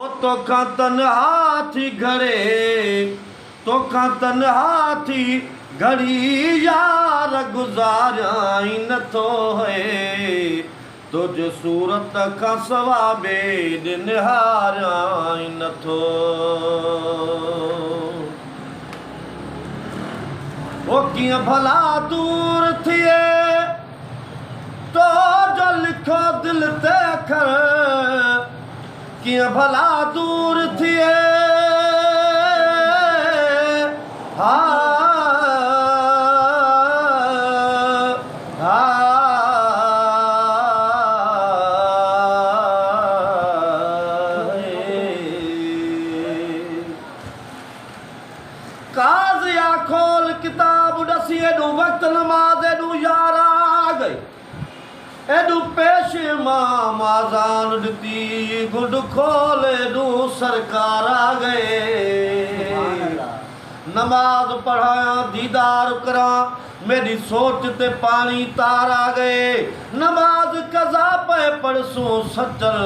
तोखां तन्हा थी घड़े तोखां तन्हा थी घड़ी यार गुज़ारियां नथो है तुझ सूरत खां सवा ॿिए ॾिण निहारियां नथो। ओ कीअं भला दूर थिए तो जो लिखो दिल ते अखर कीअं भला दूर थिए हा हा काज़ या खोल किताब ॾसी एॾो वक़्तु नमाज़ एॾो यार आ गई एॾो पेश मां माज़ान ॾिती गुड खोल एॾो सरकार आ गए नमाज पढ़ायां दीदार करां मेरी सोच ते पानी तार आ गए नमाज कज़ा पे पढ़सूं सचल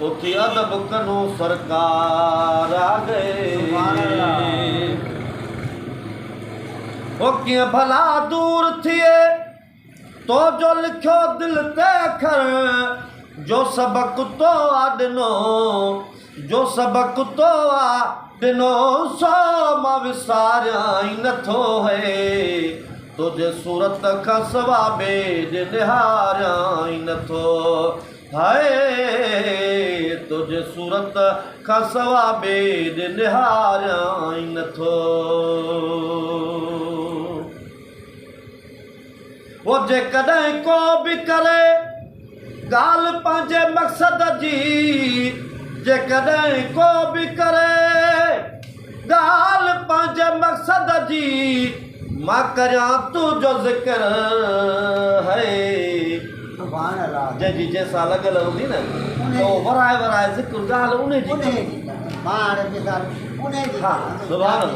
उथी अदब कनो सरकार आ गए। ओ कीअं भला दूर थिए तो जो लिखियो दिल ते अखर जो सबक तो आ ॾिनो जो सबक तो आ ॾिनो सो मां विसारियां ई नथो है तुझे सूरत खां सवा ॿिए ॾिण निहारियां ई नथो हाय तुझे सूरत खां सवा ॿिए ॾिण निहारियां ई नथो। वो जेकॾहिं को बि करे ॻाल्हि पंहिंजे मक़सद जी जेकॾहिं को बि करे ॻाल्हि पंहिंजे मक़सद जी मां करियां तुंहिंजो ज़िक्र है जंहिंजी जंहिंसां लॻल हूंदी न तो वराए वराए ज़िक्र ॻाल्हि उन जी हा सुभाणे